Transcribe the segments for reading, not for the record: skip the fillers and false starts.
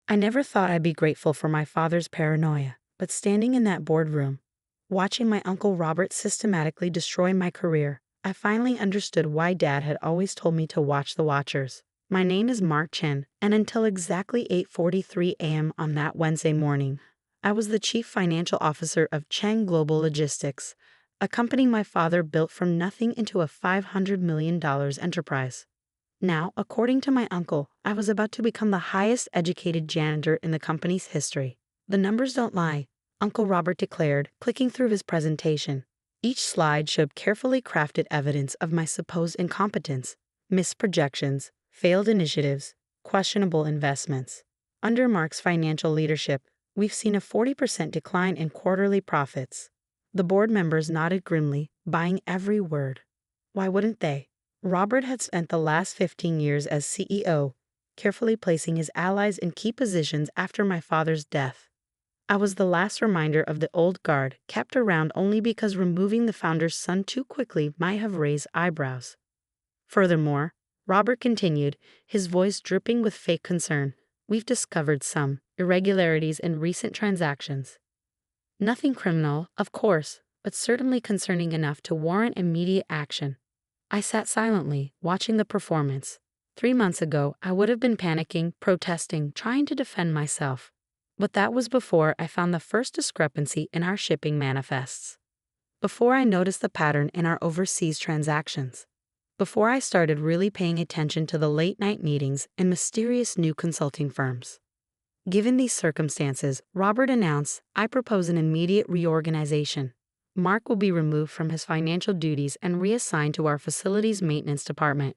I never thought I'd be grateful for my father's paranoia, but standing in that boardroom, watching my Uncle Robert systematically destroy my career, I finally understood why Dad had always told me to watch the watchers. My name is Mark Chen, and until exactly 8:43 a.m. on that Wednesday morning, I was the Chief Financial Officer of Chen Global Logistics, a company my father built from nothing into a $500 million enterprise. Now, according to my uncle, I was about to become the highest educated janitor in the company's history. The numbers don't lie, Uncle Robert declared, clicking through his presentation. Each slide showed carefully crafted evidence of my supposed incompetence, missed projections, failed initiatives, questionable investments. Under Mark's financial leadership, we've seen a 40% decline in quarterly profits. The board members nodded grimly, buying every word. Why wouldn't they? Robert had spent the last 15 years as CEO, carefully placing his allies in key positions after my father's death. I was the last reminder of the old guard, kept around only because removing the founder's son too quickly might have raised eyebrows. Furthermore, Robert continued, his voice dripping with fake concern, we've discovered some irregularities in recent transactions. Nothing criminal, of course, but certainly concerning enough to warrant immediate action. I sat silently, watching the performance. 3 months ago, I would have been panicking, protesting, trying to defend myself. But that was before I found the first discrepancy in our shipping manifests. Before I noticed the pattern in our overseas transactions. Before I started really paying attention to the late-night meetings and mysterious new consulting firms. Given these circumstances, Robert announced, I propose an immediate reorganization. Mark will be removed from his financial duties and reassigned to our facilities maintenance department.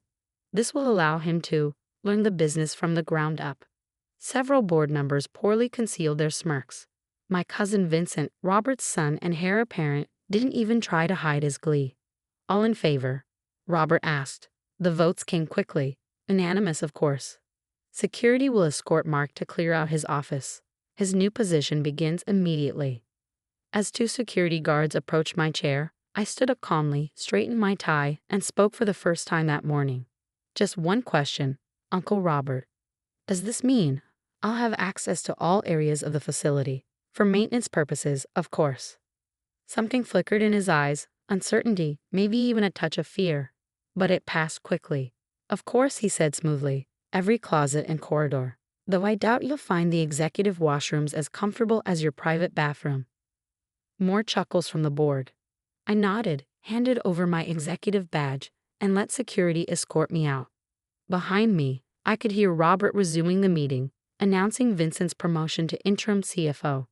This will allow him to learn the business from the ground up. Several board members poorly concealed their smirks. My cousin Vincent, Robert's son and heir apparent, didn't even try to hide his glee. All in favor? Robert asked. The votes came quickly. Unanimous, of course. Security will escort Mark to clear out his office. His new position begins immediately. As 2 security guards approached my chair, I stood up calmly, straightened my tie, and spoke for the first time that morning. Just one question, Uncle Robert. Does this mean I'll have access to all areas of the facility? For maintenance purposes, of course. Something flickered in his eyes, uncertainty, maybe even a touch of fear. But it passed quickly. Of course, he said smoothly, every closet and corridor. Though I doubt you'll find the executive washrooms as comfortable as your private bathroom. More chuckles from the board. I nodded, handed over my executive badge, and let security escort me out. Behind me, I could hear Robert resuming the meeting, announcing Vincent's promotion to interim CFO.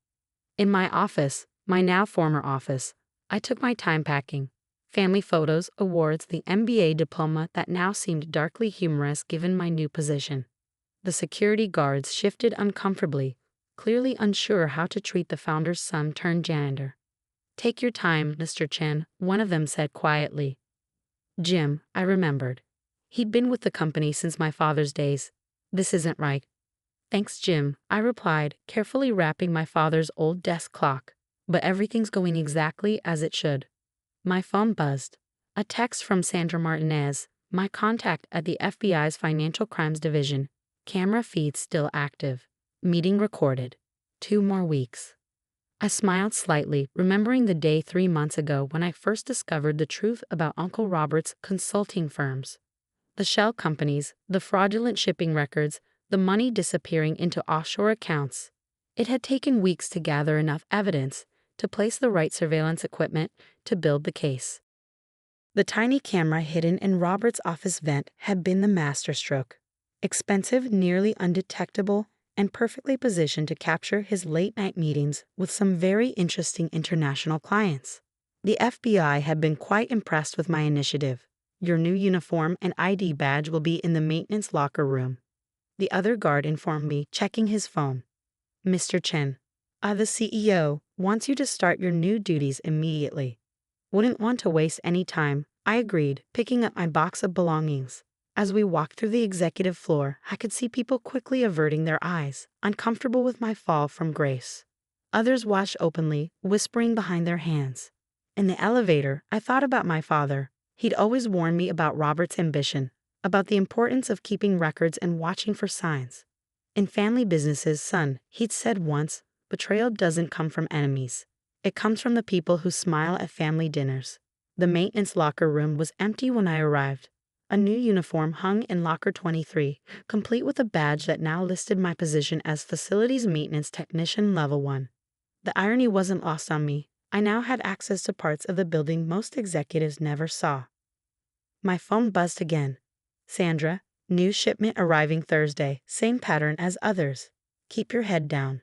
In my office, my now former office, I took my time packing. Family photos, awards, the MBA diploma that now seemed darkly humorous given my new position. The security guards shifted uncomfortably, clearly unsure how to treat the founder's son turned janitor. Take your time, Mr. Chen, one of them said quietly. Jim, I remembered. He'd been with the company since my father's days. This isn't right. Thanks, Jim, I replied, carefully wrapping my father's old desk clock. But everything's going exactly as it should. My phone buzzed. A text from Sandra Martinez, my contact at the FBI's Financial Crimes Division. Camera feed still active. Meeting recorded. 2 more weeks. I smiled slightly, remembering the day 3 months ago when I first discovered the truth about Uncle Robert's consulting firms. The shell companies, the fraudulent shipping records, the money disappearing into offshore accounts. It had taken weeks to gather enough evidence to place the right surveillance equipment to build the case. The tiny camera hidden in Robert's office vent had been the masterstroke. Expensive, nearly undetectable, and perfectly positioned to capture his late-night meetings with some very interesting international clients. The FBI had been quite impressed with my initiative. Your new uniform and ID badge will be in the maintenance locker room. The other guard informed me, checking his phone. Mr. Chen, the CEO wants you to start your new duties immediately. Wouldn't want to waste any time, I agreed, picking up my box of belongings. As we walked through the executive floor, I could see people quickly averting their eyes, uncomfortable with my fall from grace. Others watched openly, whispering behind their hands. In the elevator, I thought about my father. He'd always warned me about Robert's ambition, about the importance of keeping records and watching for signs. In family businesses, son, he'd said once, betrayal doesn't come from enemies. It comes from the people who smile at family dinners. The maintenance locker room was empty when I arrived. A new uniform hung in locker 23, complete with a badge that now listed my position as Facilities Maintenance Technician Level 1. The irony wasn't lost on me. I now had access to parts of the building most executives never saw. My phone buzzed again. Sandra, new shipment arriving Thursday, same pattern as others. Keep your head down.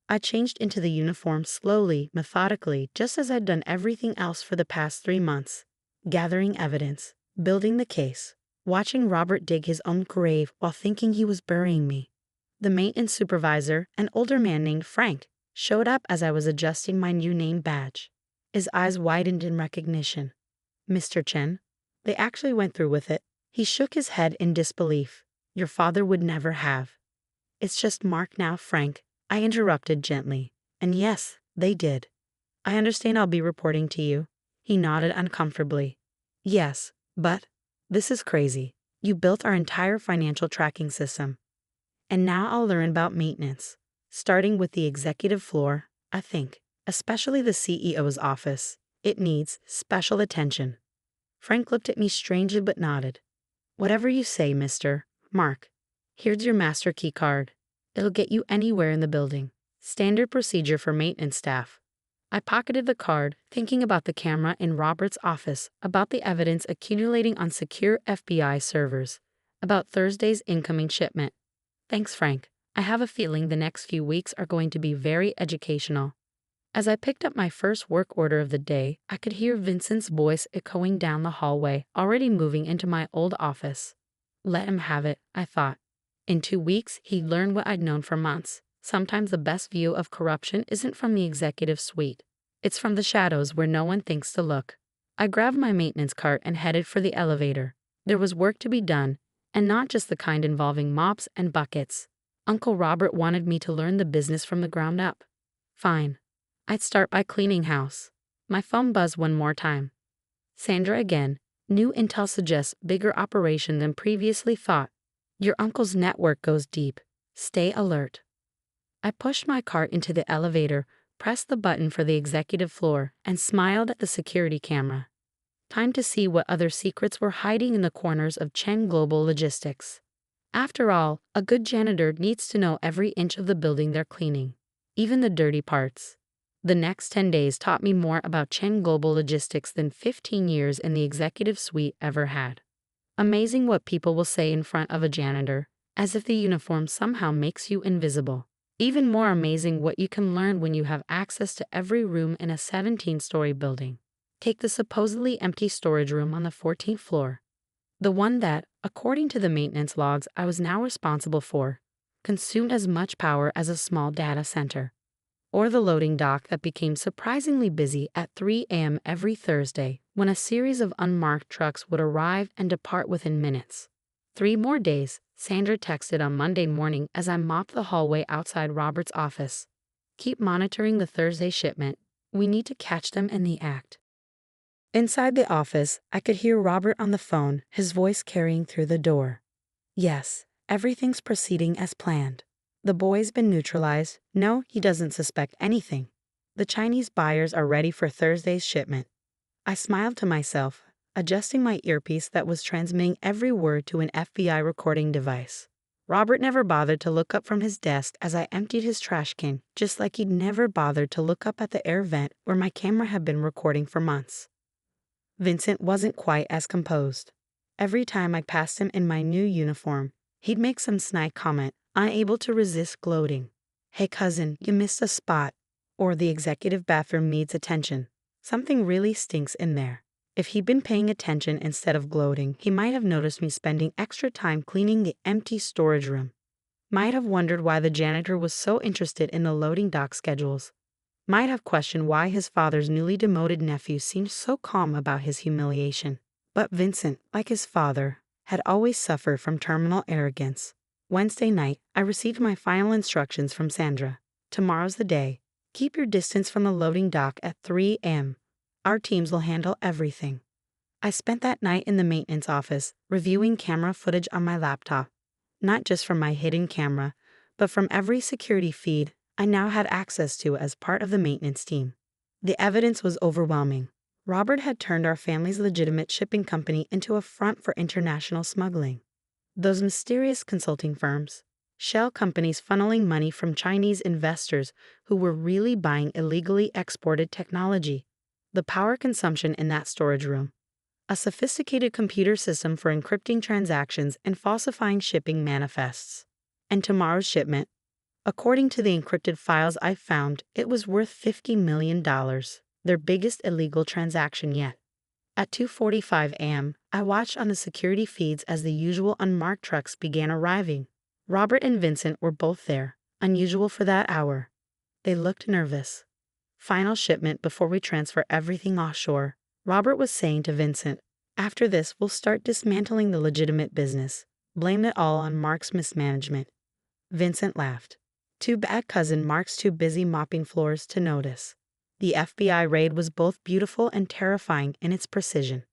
I changed into the uniform slowly, methodically, just as I'd done everything else for the past 3 months. Gathering evidence, building the case, watching Robert dig his own grave while thinking he was burying me. The maintenance supervisor, an older man named Frank, showed up as I was adjusting my new name badge. His eyes widened in recognition. Mr. Chen? They actually went through with it. He shook his head in disbelief. Your father would never have. It's just Mark now, Frank. I interrupted gently. And yes, they did. I understand I'll be reporting to you. He nodded uncomfortably. Yes, but this is crazy. You built our entire financial tracking system. And now I'll learn about maintenance. Starting with the executive floor, I think, especially the CEO's office. It needs special attention. Frank looked at me strangely but nodded. Whatever you say, Mr. Mark. Here's your master key card. It'll get you anywhere in the building. Standard procedure for maintenance staff. I pocketed the card, thinking about the camera in Robert's office, about the evidence accumulating on secure FBI servers, about Thursday's incoming shipment. Thanks, Frank. I have a feeling the next few weeks are going to be very educational. As I picked up my first work order of the day, I could hear Vincent's voice echoing down the hallway, already moving into my old office. Let him have it, I thought. In 2 weeks, he'd learn what I'd known for months. Sometimes the best view of corruption isn't from the executive suite. It's from the shadows where no one thinks to look. I grabbed my maintenance cart and headed for the elevator. There was work to be done, and not just the kind involving mops and buckets. Uncle Robert wanted me to learn the business from the ground up. Fine. I'd start by cleaning house. My phone buzzed one more time. Sandra again. New intel suggests bigger operation than previously thought. Your uncle's network goes deep. Stay alert. I pushed my cart into the elevator, pressed the button for the executive floor, and smiled at the security camera. Time to see what other secrets were hiding in the corners of Chen Global Logistics. After all, a good janitor needs to know every inch of the building they're cleaning, even the dirty parts. The next 10 days taught me more about Chen Global Logistics than 15 years in the executive suite ever had. Amazing what people will say in front of a janitor, as if the uniform somehow makes you invisible. Even more amazing what you can learn when you have access to every room in a 17-story building. Take the supposedly empty storage room on the 14th floor. The one that, according to the maintenance logs I was now responsible for, consumed as much power as a small data center. Or the loading dock that became surprisingly busy at 3 a.m. every Thursday when a series of unmarked trucks would arrive and depart within minutes. 3 more days, Sandra texted on Monday morning as I mopped the hallway outside Robert's office. Keep monitoring the Thursday shipment. We need to catch them in the act. Inside the office, I could hear Robert on the phone, his voice carrying through the door. Yes, everything's proceeding as planned. The boy's been neutralized. No, he doesn't suspect anything. The Chinese buyers are ready for Thursday's shipment. I smiled to myself, adjusting my earpiece that was transmitting every word to an FBI recording device. Robert never bothered to look up from his desk as I emptied his trash can, just like he'd never bothered to look up at the air vent where my camera had been recording for months. Vincent wasn't quite as composed. Every time I passed him in my new uniform, he'd make some snide comment, unable to resist gloating. Hey cousin, you missed a spot. Or the executive bathroom needs attention. Something really stinks in there. If he'd been paying attention instead of gloating, he might have noticed me spending extra time cleaning the empty storage room. Might have wondered why the janitor was so interested in the loading dock schedules. Might have questioned why his father's newly demoted nephew seemed so calm about his humiliation. But Vincent, like his father, had always suffered from terminal arrogance. Wednesday night, I received my final instructions from Sandra. Tomorrow's the day. Keep your distance from the loading dock at 3 a.m. Our teams will handle everything. I spent that night in the maintenance office, reviewing camera footage on my laptop. Not just from my hidden camera, but from every security feed I now had access to as part of the maintenance team. The evidence was overwhelming. Robert had turned our family's legitimate shipping company into a front for international smuggling. Those mysterious consulting firms, shell companies funneling money from Chinese investors who were really buying illegally exported technology. The power consumption in that storage room. A sophisticated computer system for encrypting transactions and falsifying shipping manifests. And tomorrow's shipment. According to the encrypted files I found, it was worth $50 million, their biggest illegal transaction yet. At 2:45 a.m., I watched on the security feeds as the usual unmarked trucks began arriving. Robert and Vincent were both there, unusual for that hour. They looked nervous. Final shipment before we transfer everything offshore, Robert was saying to Vincent. After this, we'll start dismantling the legitimate business. Blame it all on Mark's mismanagement. Vincent laughed. Too bad cousin Mark's too busy mopping floors to notice. The FBI raid was both beautiful and terrifying in its precision.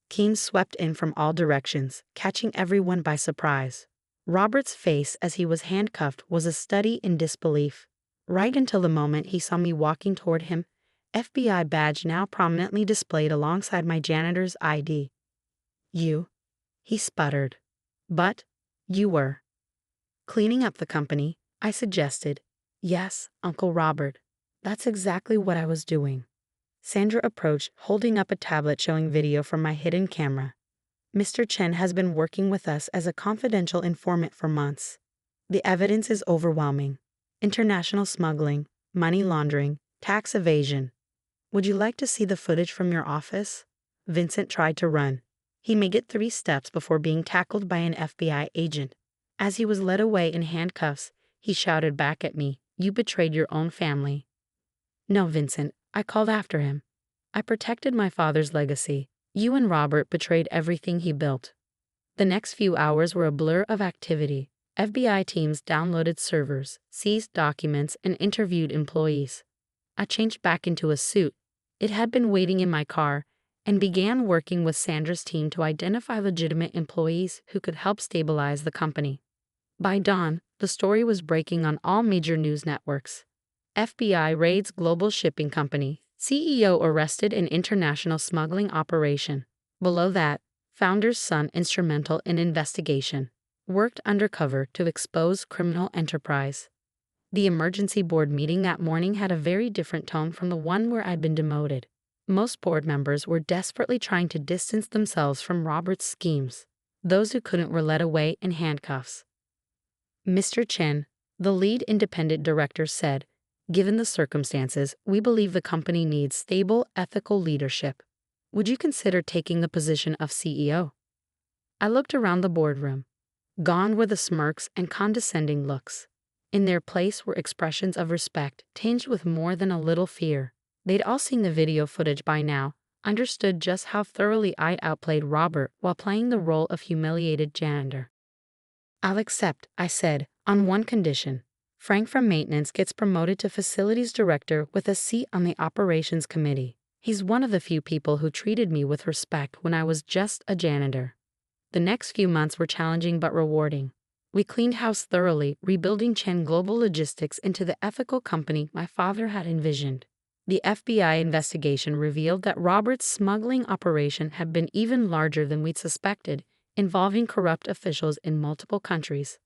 Keens swept in from all directions, catching everyone by surprise. Robert's face as he was handcuffed was a study in disbelief. Right until the moment he saw me walking toward him, FBI badge now prominently displayed alongside my janitor's ID. You? He sputtered. But you were. Cleaning up the company, I suggested. Yes, Uncle Robert. That's exactly what I was doing. Sandra approached, holding up a tablet showing video from my hidden camera. Mr. Chen has been working with us as a confidential informant for months. The evidence is overwhelming. International smuggling, money laundering, tax evasion. Would you like to see the footage from your office? Vincent tried to run. He made it 3 steps before being tackled by an FBI agent. As he was led away in handcuffs, he shouted back at me, "You betrayed your own family." No, Vincent, I called after him. I protected my father's legacy. You and Robert betrayed everything he built. The next few hours were a blur of activity. FBI teams downloaded servers, seized documents, and interviewed employees. I changed back into a suit. It had been waiting in my car, and began working with Sandra's team to identify legitimate employees who could help stabilize the company. By dawn, the story was breaking on all major news networks. FBI raids global shipping company. CEO arrested in international smuggling operation. Below that, founder's son instrumental in investigation. Worked undercover to expose criminal enterprise. The emergency board meeting that morning had a very different tone from the one where I'd been demoted. Most board members were desperately trying to distance themselves from Robert's schemes. Those who couldn't were led away in handcuffs. Mr. Chen, the lead independent director, said, "Given the circumstances, we believe the company needs stable, ethical leadership. Would you consider taking the position of CEO?" I looked around the boardroom. Gone were the smirks and condescending looks. In their place were expressions of respect, tinged with more than a little fear. They'd all seen the video footage by now, understood just how thoroughly I'd outplayed Robert while playing the role of humiliated janitor. "I'll accept," I said, "on one condition. Frank from maintenance gets promoted to facilities director with a seat on the operations committee. He's one of the few people who treated me with respect when I was just a janitor." The next few months were challenging but rewarding. We cleaned house thoroughly, rebuilding Chen Global Logistics into the ethical company my father had envisioned. The FBI investigation revealed that Robert's smuggling operation had been even larger than we'd suspected, involving corrupt officials in multiple countries.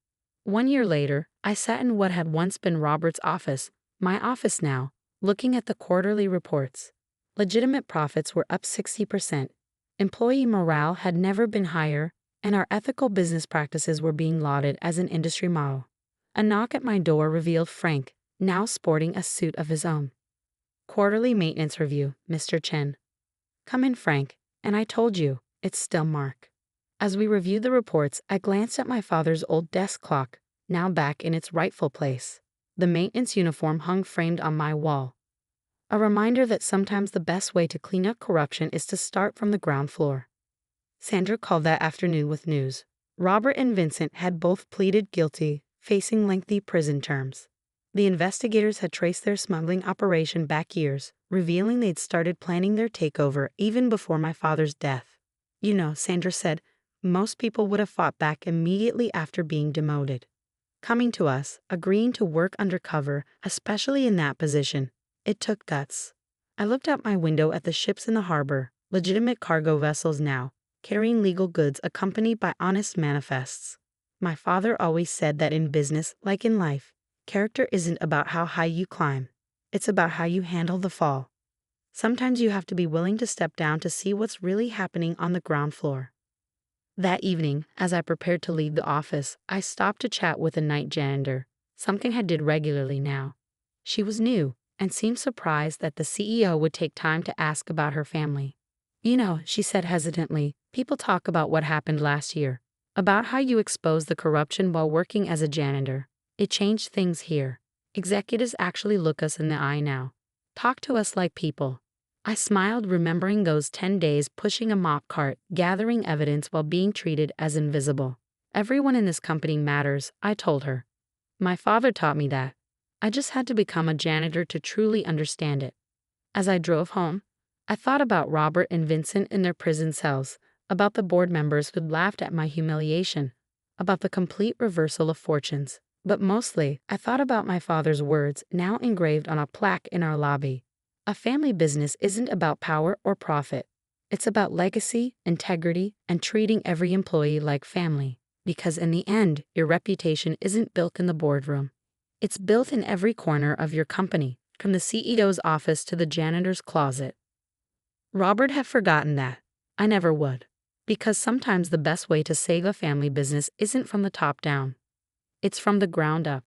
1 year later, I sat in what had once been Robert's office, my office now, looking at the quarterly reports. Legitimate profits were up 60%. Employee morale had never been higher, and our ethical business practices were being lauded as an industry model. A knock at my door revealed Frank, now sporting a suit of his own. "Quarterly maintenance review, Mr. Chen." "Come in, Frank, and I told you, it's still Mark." As we reviewed the reports, I glanced at my father's old desk clock, now back in its rightful place. The maintenance uniform hung framed on my wall. A reminder that sometimes the best way to clean up corruption is to start from the ground floor. Sandra called that afternoon with news. Robert and Vincent had both pleaded guilty, facing lengthy prison terms. The investigators had traced their smuggling operation back years, revealing they'd started planning their takeover even before my father's death. You know, Sandra said, most people would have fought back immediately after being demoted. coming to us, agreeing to work undercover, especially in that position. It took guts. I looked out my window at the ships in the harbor, legitimate cargo vessels now, carrying legal goods accompanied by honest manifests. My father always said that in business, like in life, character isn't about how high you climb. It's about how you handle the fall. Sometimes you have to be willing to step down to see what's really happening on the ground floor. That evening, as I prepared to leave the office, I stopped to chat with a night janitor, something I did regularly now. She was new and seemed surprised that the CEO would take time to ask about her family. You know, she said hesitantly, people talk about what happened last year, about how you exposed the corruption while working as a janitor. It changed things here. Executives actually look us in the eye now. Talk to us like people. I smiled, remembering those 10 days pushing a mop cart, gathering evidence while being treated as invisible. Everyone in this company matters, I told her. My father taught me that. I just had to become a janitor to truly understand it. As I drove home, I thought about Robert and Vincent in their prison cells, about the board members who'd laughed at my humiliation, about the complete reversal of fortunes. But mostly, I thought about my father's words now engraved on a plaque in our lobby. A family business isn't about power or profit. It's about legacy, integrity, and treating every employee like family. Because in the end, your reputation isn't built in the boardroom. It's built in every corner of your company, from the CEO's office to the janitor's closet. Robert had forgotten that. I never would. Because sometimes the best way to save a family business isn't from the top down. It's from the ground up.